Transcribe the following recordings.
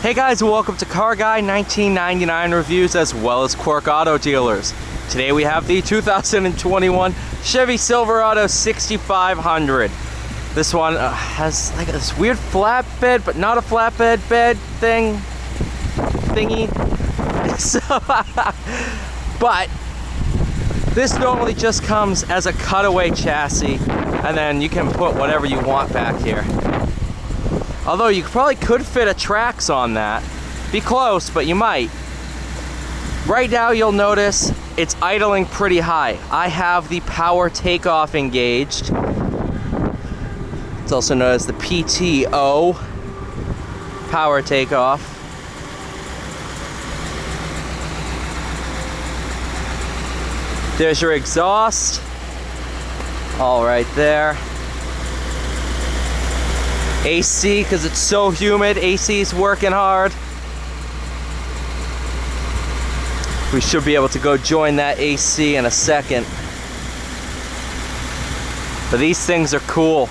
Hey guys, welcome to Car Guy 1999 Reviews as well as Quirk Auto Dealers. Today we have the 2021 Chevy Silverado 6500. This one has like this weird flatbed, but not a flatbed bed thingy. So, but this normally just comes as a cutaway chassis, and then you can put whatever you want back here. Although you probably could fit a Trax on that. Be close, but you might. Right now you'll notice it's idling pretty high. I have the power takeoff engaged. It's also known as the PTO, power takeoff. There's your exhaust, all right there. AC, because it's so humid, AC is working hard. We should be able to go join that AC in a second. But these things are cool.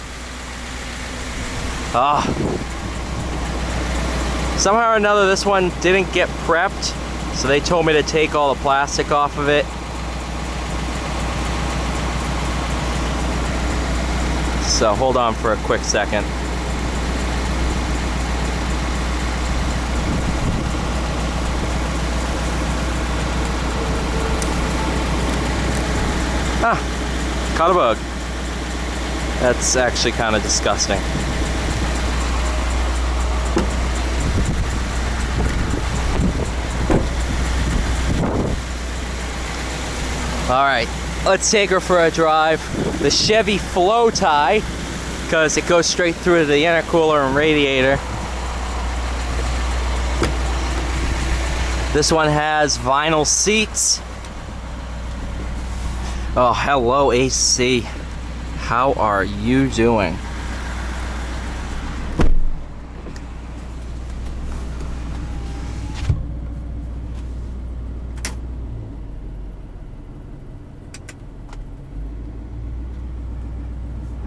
Somehow or another this one didn't get prepped, so they told me to take all the plastic off of it. So hold on for a quick second. Caught a bug. That's actually kind of disgusting. Alright, let's take her for a drive. The Chevy Flow Tie, because it goes straight through to the intercooler and radiator. This one has vinyl seats. Oh, hello AC. How are you doing?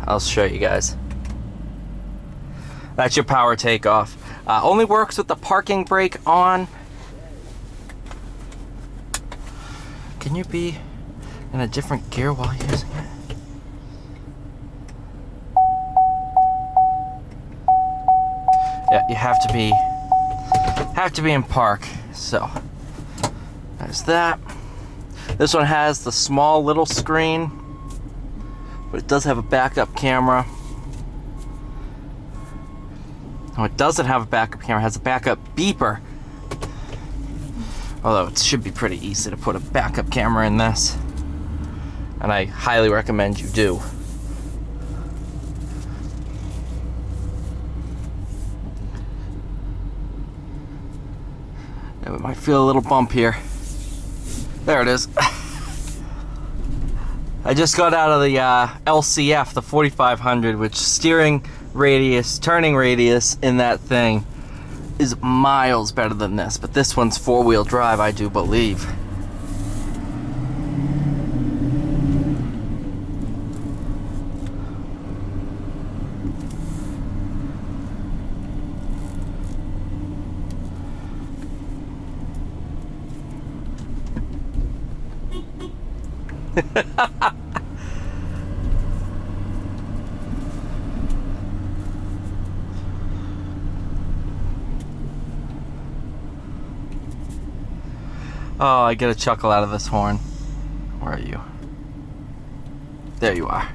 I'll show you guys. That's your power takeoff. Only works with the parking brake on. Can you be in a different gear while using it? Yeah, you have to be in park. So there's that. This one has the small little screen, but it does have a backup camera. Oh, it doesn't have a backup camera, it has a backup beeper. Although it should be pretty easy to put a backup camera in this. And I highly recommend you do. Yeah, we might feel a little bump here. There it is. I just got out of the LCF, the 4500, which steering radius, turning radius in that thing is miles better than this. But this one's four-wheel drive, I do believe. Oh, I get a chuckle out of this horn. Where are you? There you are.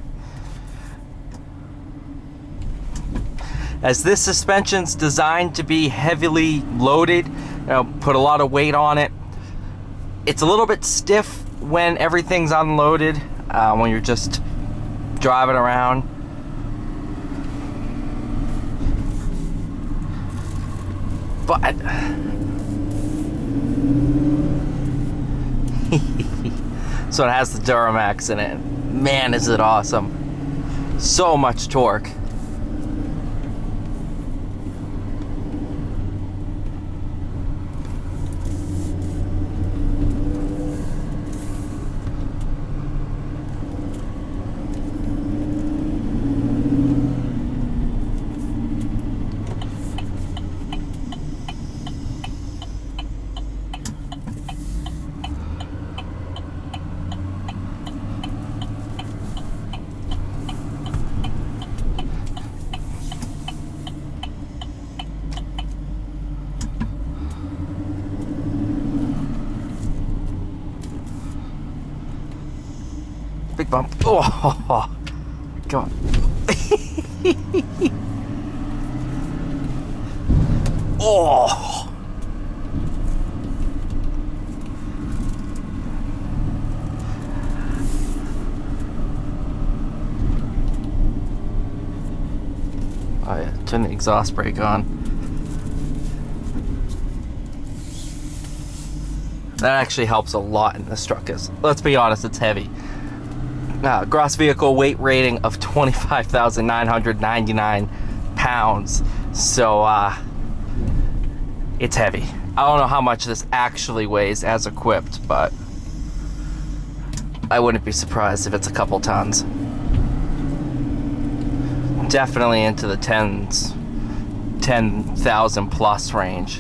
As this suspension's designed to be heavily loaded, put a lot of weight on it, it's a little bit stiff when everything's unloaded, when you're just driving around. But so it has the Duramax in it. Man, is it awesome. So much torque. Big bump. Oh, come on. Oh. Oh yeah, turn the exhaust brake on. That actually helps a lot in this truck, because let's be honest, it's heavy. Gross vehicle weight rating of 25,999 pounds. So it's heavy. I don't know how much this actually weighs as equipped, but I wouldn't be surprised if it's a couple tons. Definitely into the 10,000 plus range.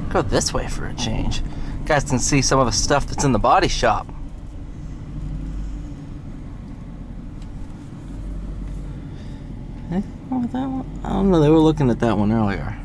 Go this way for a change. You guys can see some of the stuff that's in the body shop. Oh, that one? I don't know, they were looking at that one earlier.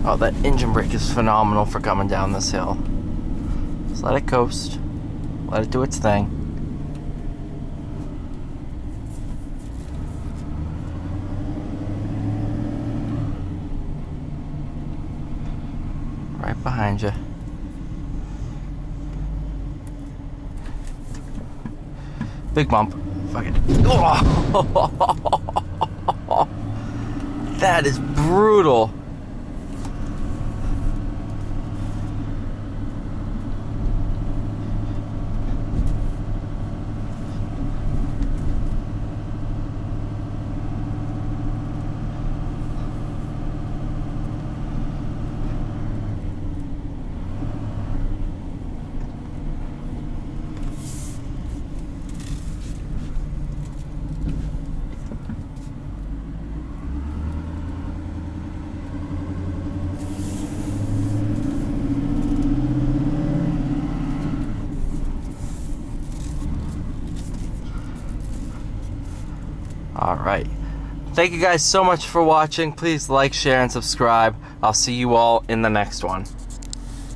Oh, that engine brake is phenomenal for coming down this hill. Just let it coast. Let it do its thing. Right behind you. Big bump. Fuck it. Oh! That is brutal. All right. Thank you guys so much for watching. Please like, share, and subscribe. I'll see you all in the next one.